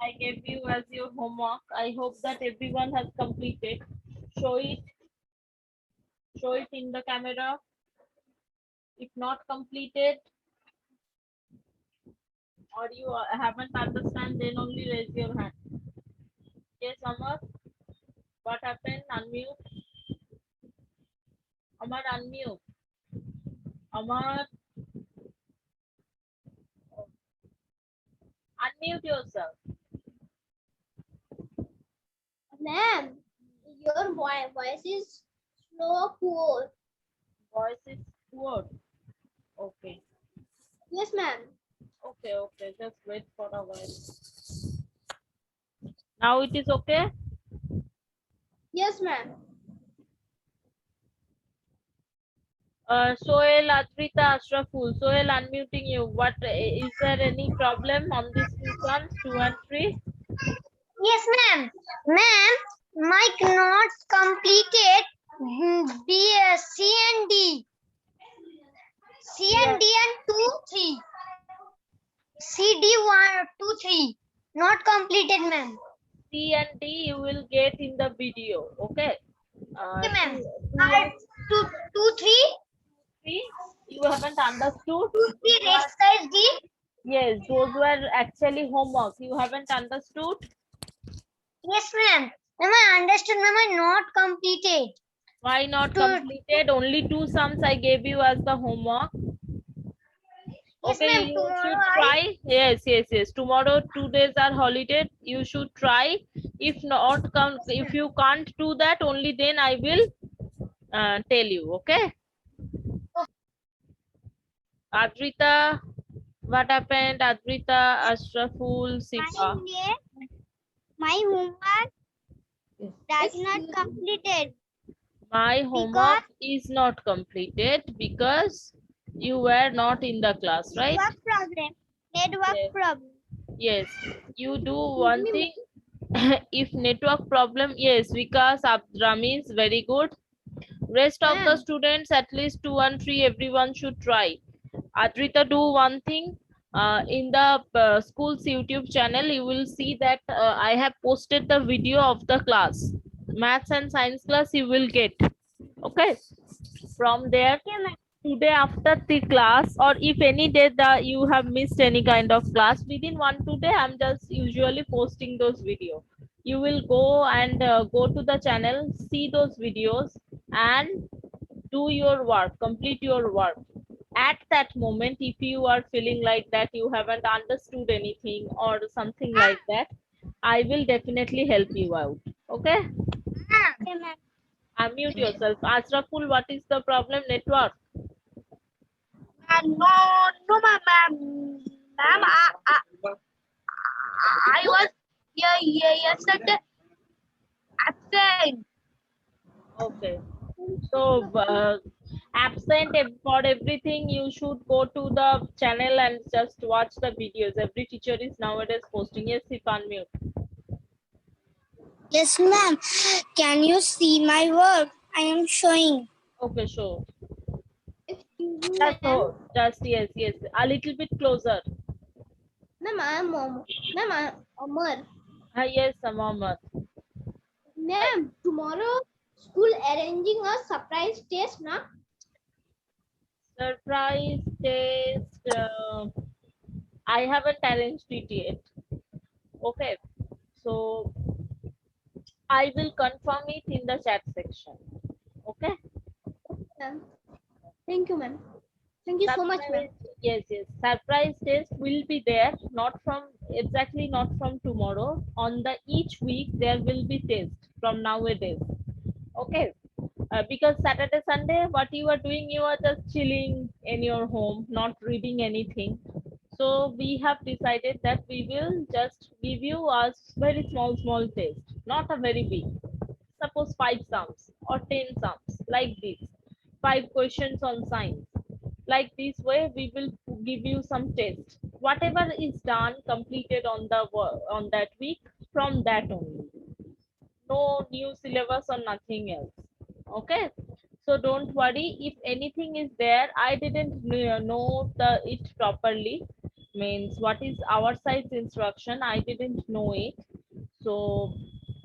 I gave you as your homework. I hope that everyone has completed. Show it, show it in the camera. If not completed or you haven't understand, then only raise your hand. Yes, Amar. What happened? Unmute. Amar, unmute. Amar, unmute yourself. Ma'am, your voice is slow, poor. Voice is poor. Okay. Yes, ma'am. Okay, okay. Just wait for a while. Now it is okay? Yes, ma'am. Soel, Adrita, Ashraful. Soel, unmuting you. What is there any problem on these two sons, 2 and 3? Yes, ma'am. Ma'am, my notes completed C and D. C Yeah. and D and 2, 3. C, D, 1, 2, 3. Not completed, ma'am. C and D you will get in the video. Okay. Okay, ma'am. 2 and 2, 2, 3. 3 you haven't understood. 2, 3 Those are, exercise D. yes, those were actually homework. You haven't understood. Yes, ma'am. Ma'am, I understood, ma'am. I not completed. Why not 2, completed? Only 2 sums I gave you as the homework. yes, Okay, ma'am. you Tomorrow should I. try. Yes, yes, yes. Tomorrow 2 days are holiday. You should try. If not, come. If you can't do that, only then I will tell you. Okay. Adrita, what happened? Adrita, Ashraful, Sifa. My homework Yes. does not completed My because homework is not completed because you were not in the class, right? network problem. Network Yes. problem. Yes. You do Give one me thing. If network problem, yes, Vikas Abdrami is very good. Rest of the ma'am. students, at least 2 and 3, everyone should try. Adrita, do one thing. In the school's YouTube channel, you will see that I have posted the video of the class. Maths and science class you will get. Okay. From there, Okay, ma'am. today after the class, or if any day that you have missed any kind of class, within 1 2 day, I'm just usually posting those video. You will go and go to the channel, see those videos, and do your work, complete your work. At that moment, if you are feeling like that you haven't understood anything or something like that, I will definitely help you out. Okay. Okay, ma'am. Unmute yourself. Asraful, what is the problem? Network. No, no, ma'am. Ma'am, I was yesterday absent. Okay. So absent for everything, you should go to the channel and just watch the videos. Every teacher is nowadays posting. Yes, if unmute. Yes, ma'am. Can you see my work? I am showing. Okay, sure. Excuse me, That's ma'am. all. Just yes, yes. A little bit closer. Ma'am, I'm Amar. Yes, Mohammed. Ma'am, tomorrow school arranging a surprise test, na? Surprise test. I haven't arranged it yet. Okay. So I will confirm it in the chat section. Okay. Ma'am. Thank you, ma'am. Thank you so much, ma'am. Surprise, yes, yes. Surprise test will be there, not from exactly not from tomorrow. On the each week there will be test from nowadays. Okay. Because Saturday, Sunday, what you are doing, you are just chilling in your home, not reading anything. So we have decided that we will just give you a very small test, not a very big. Suppose 5 sums or 10 sums, like this. 5 questions on science. Like this way, we will give you some test. Whatever is done, completed on the on that week, from that only. No new syllabus or nothing else. Okay. So don't worry if anything is there. I didn't know it properly. means what is our side's instruction. I didn't know it. So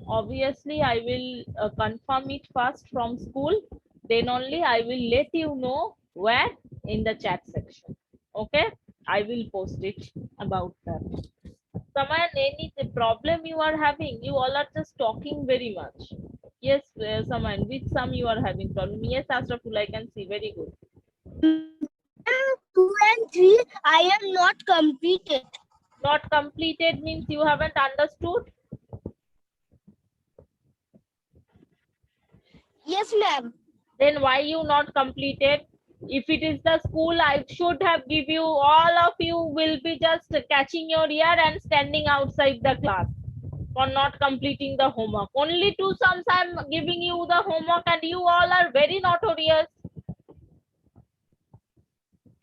obviously I will confirm it first from school. Then only I will let you know where in the chat section. Okay, I will post it about that. Someone, any problem you are having? You all are just talking very much. Yes, someone with some you are having problem. Yes, Ashraful, I can see very good. 2 and 3, I am not completed. Not completed means you haven't understood. Yes, ma'am. Then why you not completed? If it is the school, I should have give you, all of you will be just catching your ear and standing outside the class for not completing the homework. Only two sums I'm giving you the homework and you all are very notorious.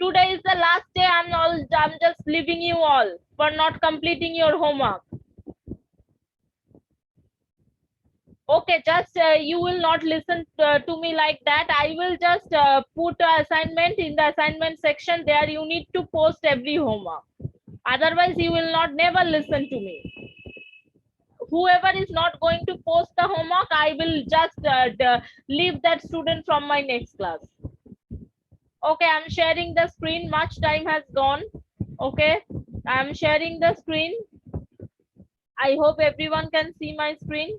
Today is the last day. I'm just leaving you all for not completing your homework. Okay, just you will not listen to me like that. I will just put a assignment in the assignment section. There you need to post every homework. Otherwise you will not never listen to me. Whoever is not going to post the homework, I will just leave that student from my next class. Okay, I'm sharing the screen. Much time has gone. Okay, I'm sharing the screen. I hope everyone can see my screen.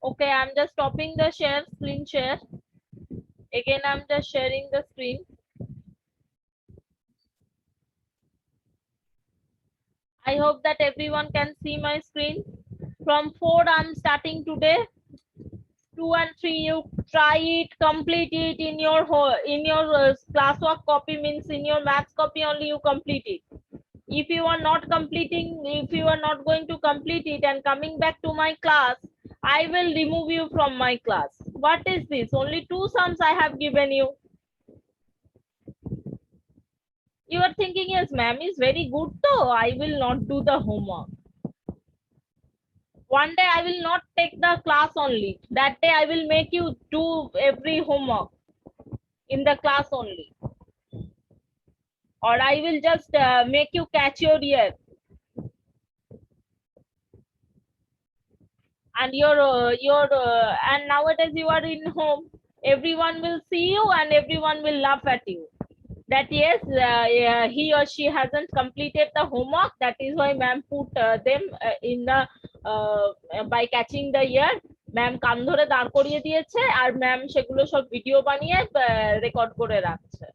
Okay, I'm just stopping the share, screen share. Again, I'm just sharing the screen. I hope that everyone can see my screen. From 4, I'm starting today. 2 and 3, you try it, complete it in your classwork copy, means in your maths copy only you complete it. If you are not completing, if you are not going to complete it and coming back to my class, I will remove you from my class. What is this? Only 2 sums I have given you. You are thinking, yes, ma'am is very good, though I will not do the homework. One day I will not take the class only. That day I will make you do every homework in the class only. Or I will just make you catch your ear. And and nowadays you are in home. Everyone will see you and everyone will laugh at you. That yes, yeah, he or she hasn't completed the homework. That is why ma'am put them in the by catching the ear. Ma'am কান ধরে দাঁড় করিয়ে দিয়েছে আর ma'am সেগুলো সব video বানিয়ে record করে রাখছে।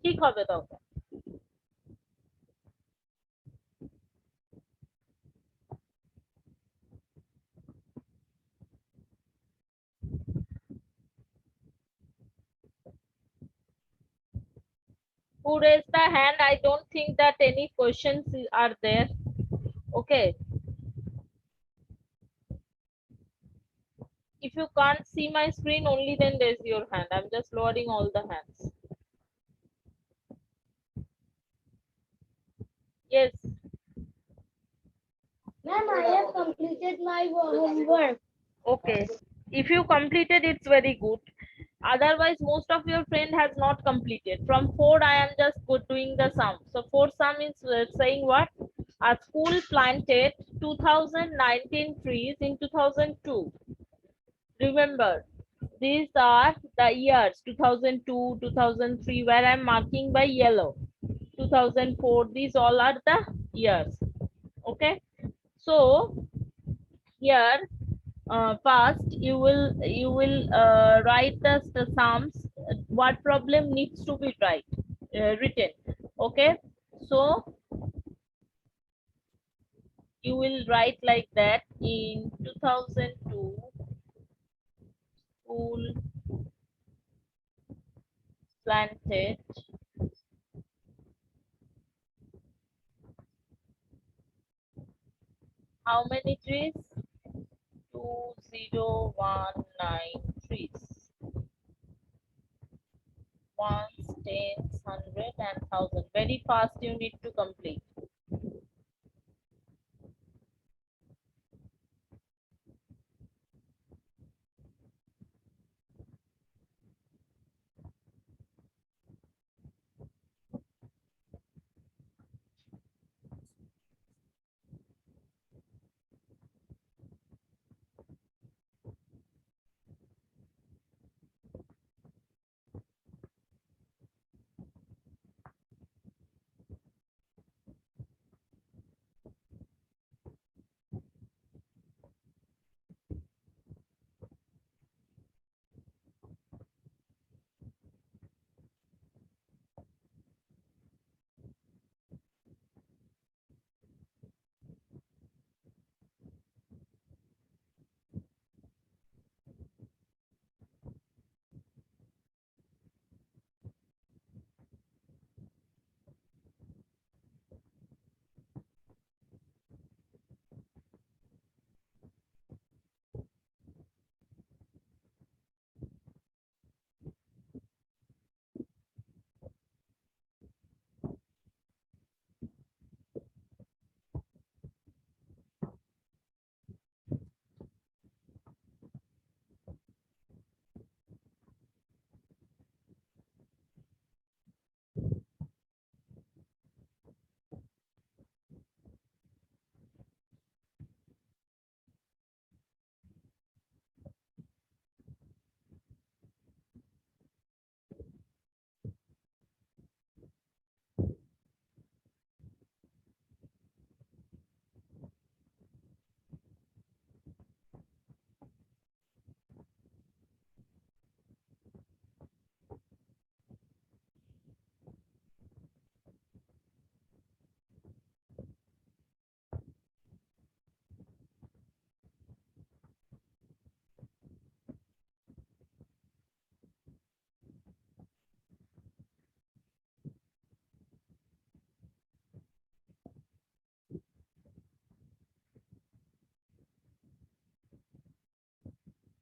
ঠিক হবে তখন। Who raised the hand? I don't think that any questions are there. Okay. If you can't see my screen, only then raise your hand. I'm just lowering all the hands. Yes. Ma'am, I have completed my homework. Okay. If you completed, it's very good. Otherwise, most of your friend has not completed. From 4, I am just doing the sum. So 4 sum is saying what? A school planted 2019 trees in 2002. Remember, these are the years 2002, 2003, where I'm marking by yellow. 2004, these all are the years. Okay. So here first you will write the sums. What problem needs to be written. Okay, so you will write like that. In 2002, school planted how many trees? 2019 trees. Ones, tens, hundred, and thousand. Very fast you need to complete.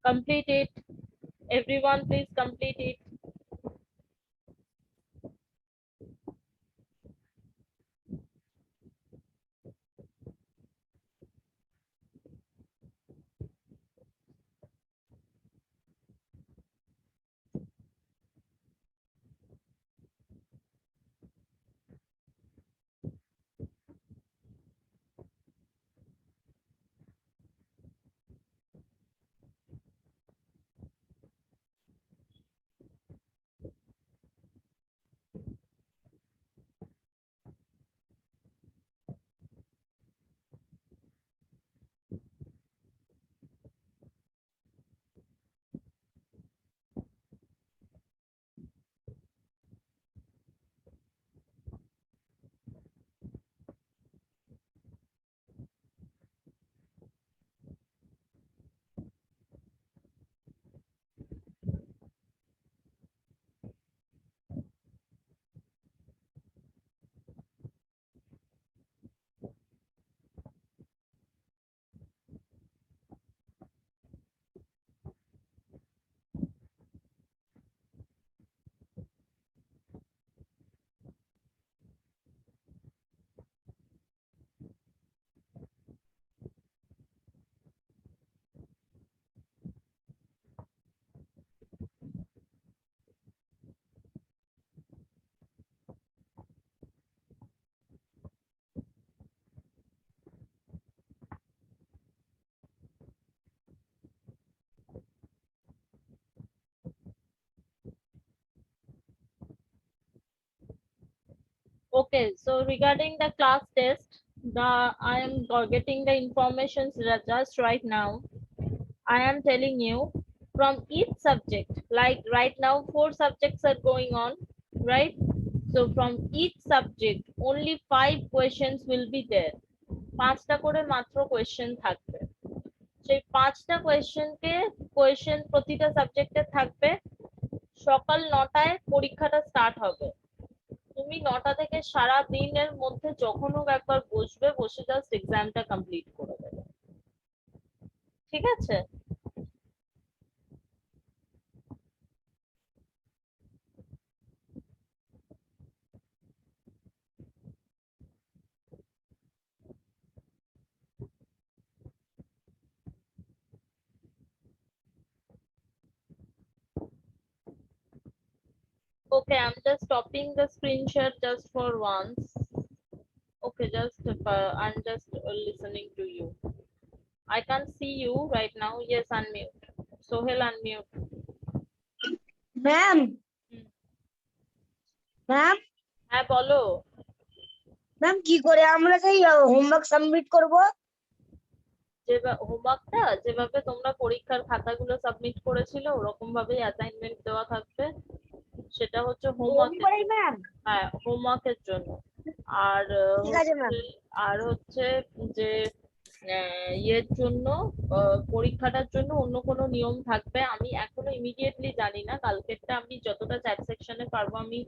Complete it. Everyone, please complete it. Okay, so regarding the class test, I am getting the information just right now. I am telling you from each subject, like right now, 4 subjects are going on, right? So from each subject, only 5 questions will be there. 5টা করে মাত্র question থাকবে। সেই 5টা question প্রতিটা সাবজেক্টে থাকবে। সকাল 9টায় পরীক্ষাটা স্টার্ট হবে। তুমি 9টা থেকে সারা দিনের মধ্যে যখন হোক একবার বসবে, বসে জাস্ট এক্সামটা কমপ্লিট করে দেবে। ঠিক আছে? Okay, I'm just stopping the screen share just for once. Okay, I'm just listening to you. I can't see you right now. Yes, unmute. Sohel, unmute. Ma'am হুম। ম্যাম হ্যাঁ বলো। ম্যাম কি করে আমরা সেই হোমওয়ার্ক সাবমিট করব? যে হোমওয়ার্কটা যেভাবে তোমরা পরীক্ষার খাতাগুলো সাবমিট করেছিলে ওরকম ভাবেই অ্যাসাইনমেন্ট দেওয়া থাকবে। সেটা হচ্ছে হোমওয়ার্কের, ম্যাম হ্যাঁ হোমওয়ার্কের জন্য। আর ঠিক আছে ম্যাম। হচ্ছে যে ইয়ের জন্য, পরীক্ষাটার জন্য অন্য কোনো নিয়ম থাকবে। আমি এখনো ইমিডিয়েটলি জানি না। কালকেরটা আমি যতটা চ্যাট সেকশনে পারবো আমি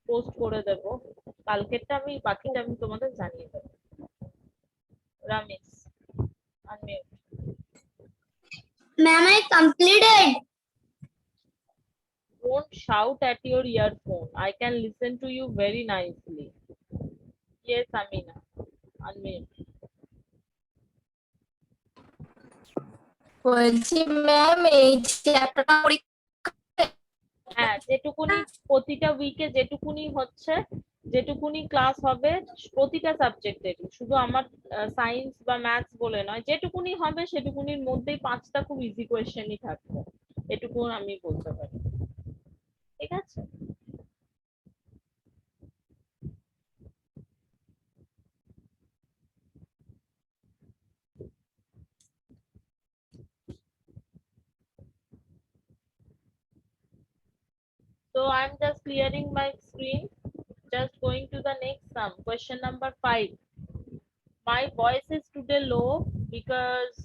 পোস্ট করে দেব। কালকেরটা বাকিটা আমি তোমাদের জানিয়ে দেবো। রামিস, unmute. Ma'am, I completed. Don't shout at your earphone. I can listen to you very nicely. Yes, Amina. Unmute. বলছি ম্যাম এই চ্যাপ্টারটা হ্যাঁ, যেটুকুনি প্রতিটা উইকে যেটুকুনি হচ্ছে, যেটুকুনি ক্লাস হবে প্রতিটা সাবজেক্টের, শুধু আমার সায়েন্স বা ম্যাথস বলে নয়, যেটুকুনি হবে সেটুকুনির মধ্যেই 5টা খুব ইজি কোয়েশ্চেনই থাকবে। এটুকু আমি বলতে পারি। ঠিক আছে? So I'm just clearing my screen. Just going to the next sum. Question number 5. My voice is today low because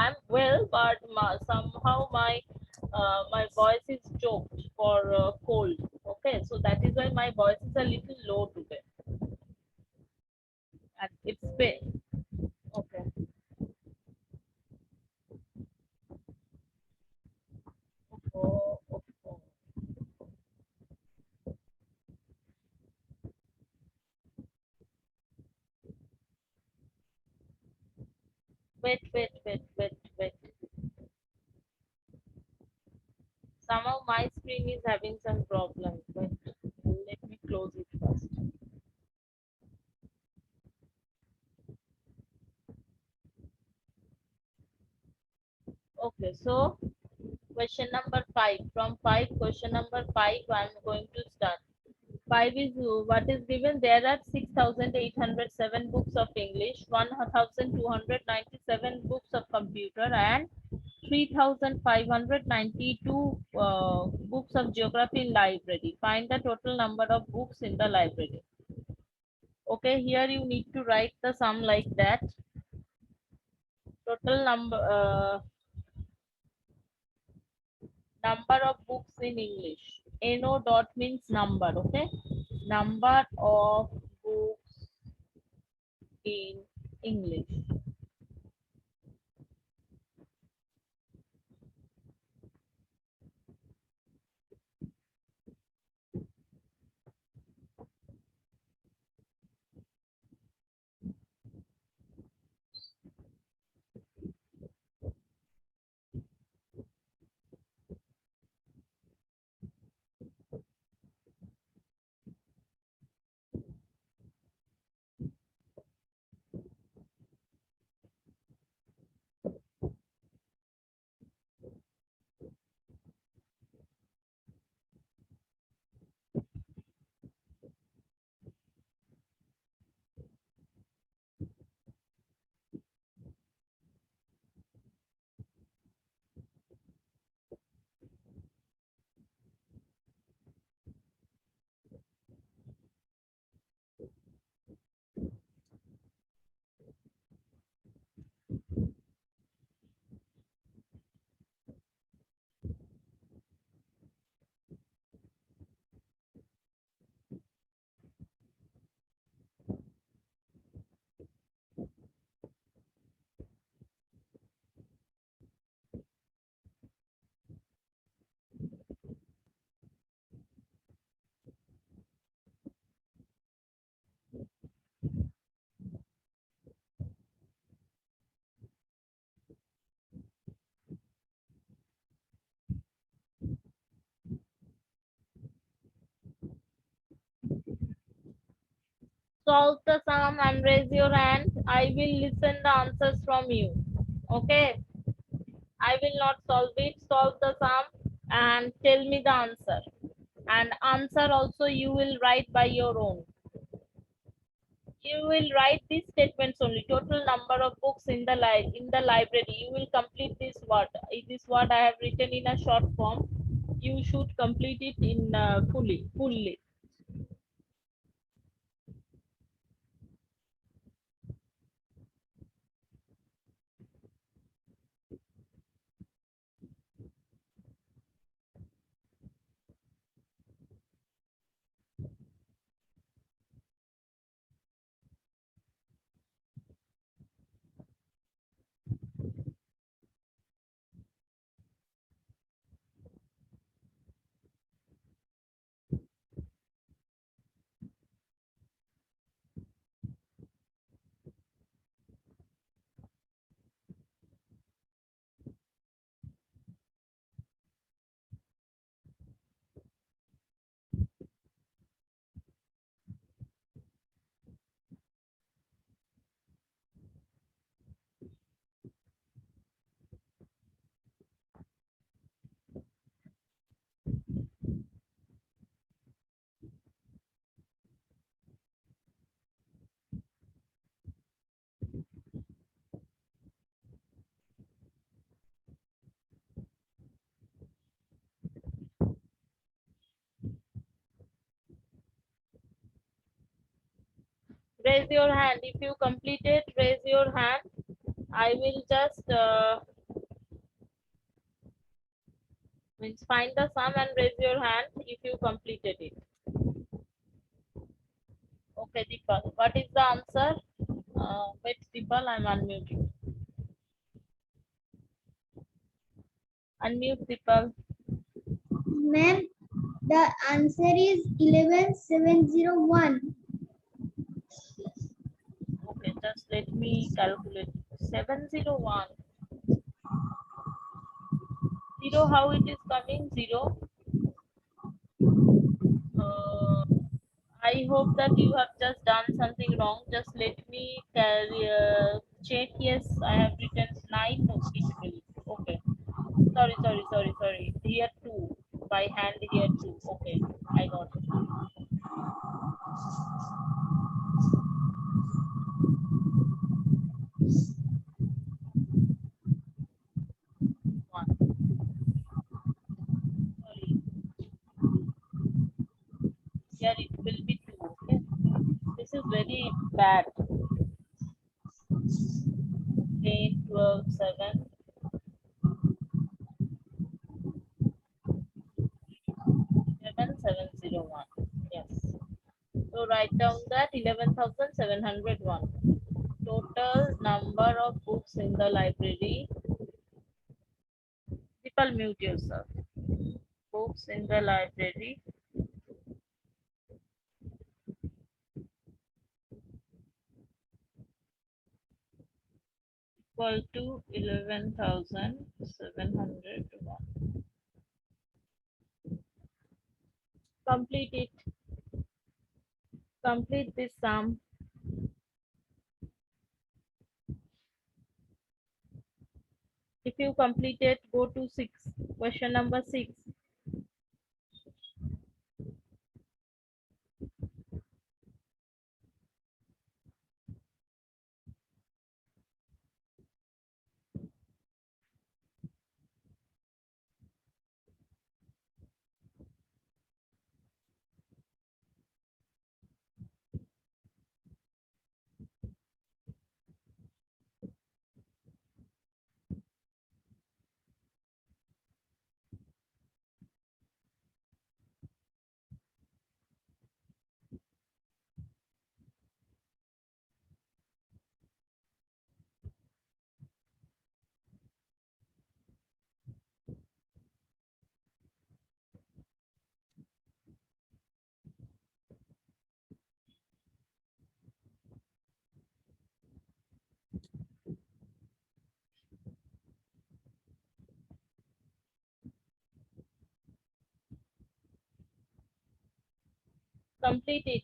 I'm well, but somehow my voice is choked for cold. Okay, so that is why my voice is a little low today, and it's pain. Okay. screen is having some problem, but let me close it first. Okay, so question number 5. From 5, question number 5, I'm going to start. 5 is what is given. There are 6,807 books of English, 1,297 books of computer, and 3,592 books of geography in library. Find the total number of books in the library. Okay, here you need to write the sum like that. Total number of books in English. No dot means number. Okay, number of books in English. Solve the sum and raise your hand. I will listen the answers from you. Okay. I will not solve it. Solve the sum and tell me the answer. And answer also you will write by your own. You will write these statements only. Total number of books in the library. You will complete this word. This word I have written in a short form. You should complete it in fully. Raise your hand. If you complete it, raise your hand. I will just means find the sum and raise your hand if you completed it. Okay, Deepal. What is the answer? Wait, Deepal, I'm unmuting. Unmute, Deepal. Ma'am, the answer is 11701. Okay, just let me calculate. 701. 0, how it is coming? 0. I hope that you have just done something wrong. Just let me check. Yes, I have written 9. No, it will. Okay. Sorry. Here 2. By hand here 2. Okay. I got it. One. Sorry. Here it will be 2. Okay. This is very bad. 8, 12, 7. 701. Yes. So write down that 11,701. Total number of books in the library. People mute yourself. Books in the library equal to 11,701. Complete it. Complete this sum. If you complete it, go to 6. Question number 6. Complete it.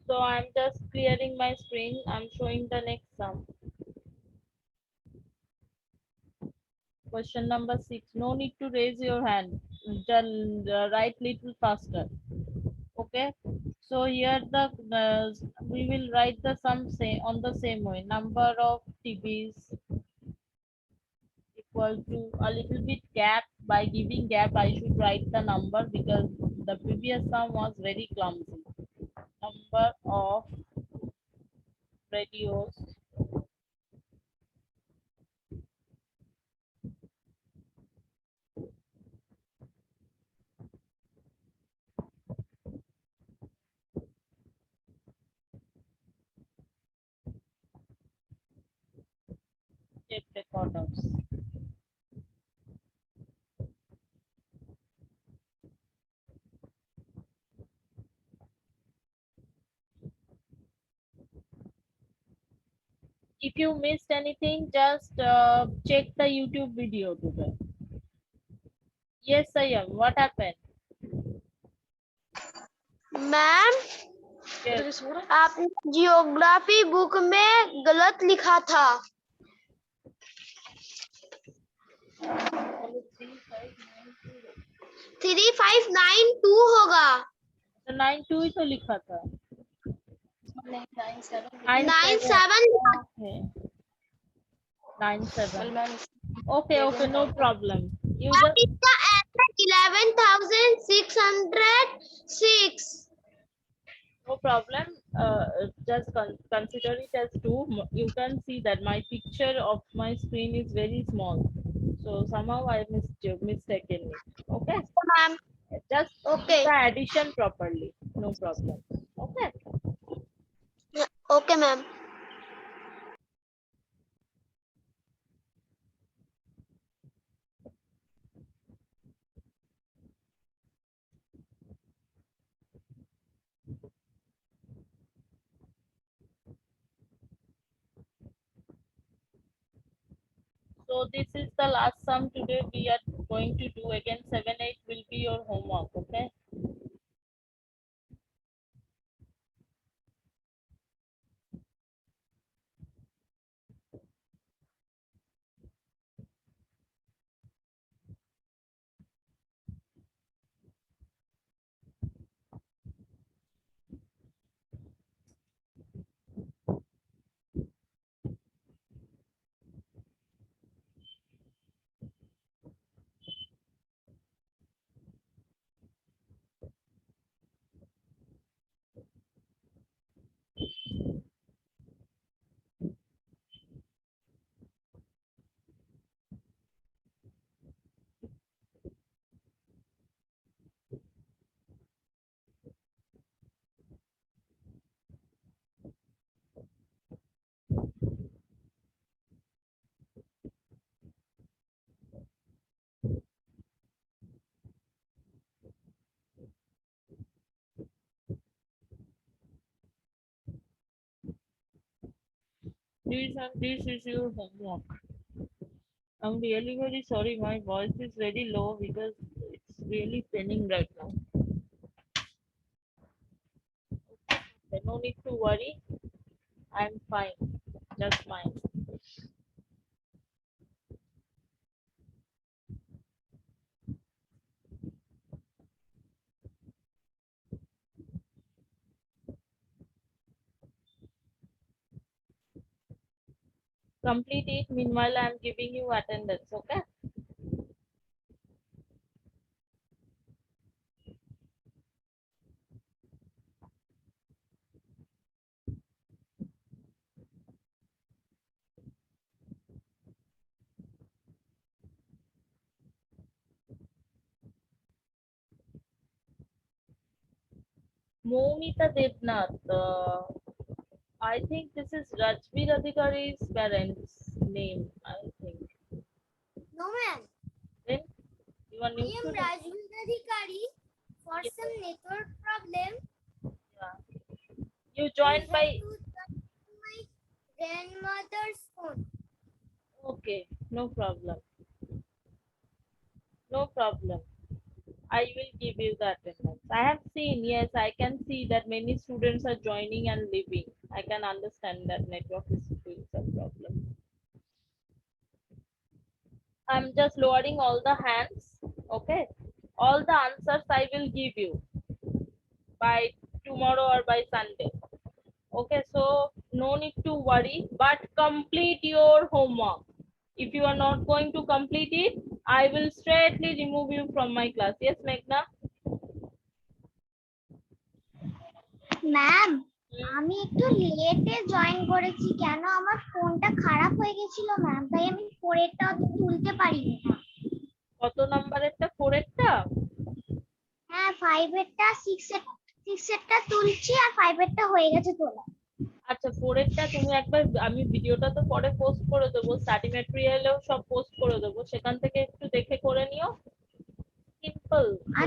So I'm just clearing my screen. I'm showing the next sum. Question number 6. No need to raise your hand. Just write little faster. Okay. So here we will write the sum say on the same way. Number of TVs equal to a little bit gap. By giving gap, I should write the number because the previous sum was very clumsy. Number of radios tape recorders. If you missed anything, just check the YouTube video today. Yes, I am. What happened? Ma'am Yes. आपने geography book में गलत लिखा था। 3592 होगा। 92 ही तो लिखा था। 97 Okay. 97. Okay, okay, no problem. You just इसका answer 11,606। no problem. Just consider it as 2. You can see that my picture of my screen is very small, so somehow I mistaken it. Okay, ma'am just do Okay. the addition properly. No problem. Okay. Okay ma'am. So this is the last sum today. We are going to do again. 7, 8 will be your homework. Okay. This is your homework. I'm really very sorry. My voice is very low because it's really paining right now. No need to worry. I'm fine. Just fine. Complete it. Meanwhile, I'm giving you attendance. Okay. Momita Devnath. I think this is Rajbir Adhikari's parents' name. I think. No ma'am, Then you are I new am student. Rajvindra Adhikari. For Yes. some network problem, Yeah. You joined by. to join my grandmother's phone. Okay. No problem. No problem. I will give you the attendance. I have seen, yes, I can see that many students are joining and leaving. I can understand that network is doing some problem. I'm just lowering all the hands. Okay. All the answers I will give you by tomorrow or by Sunday. Okay, so no need to worry, but complete your homework. If you are not going to complete it, I will straightly remove you from my class. Yes, Meghna? Ma'am আমি একটু লেটে join করেছি, কেন আমার ফোনটা খারাপ হয়ে গেছিল ম্যাম, তাই আমি পরেরটা তুলতে পারিনি না। কত নাম্বারেরটা? 4 এরটা? হ্যাঁ 5 এরটা 6 এরটা তুলছি আর 5 এরটা হয়ে গেছে তোলা। আচ্ছা, 4 এরটা তুমি একবার, আমি ভিডিওটা তো পরে পোস্ট করে দেবো, স্টাডি ম্যাটেরিয়ালেও সব পোস্ট করে দেবো, সেখান থেকে একটু দেখে করে নিও।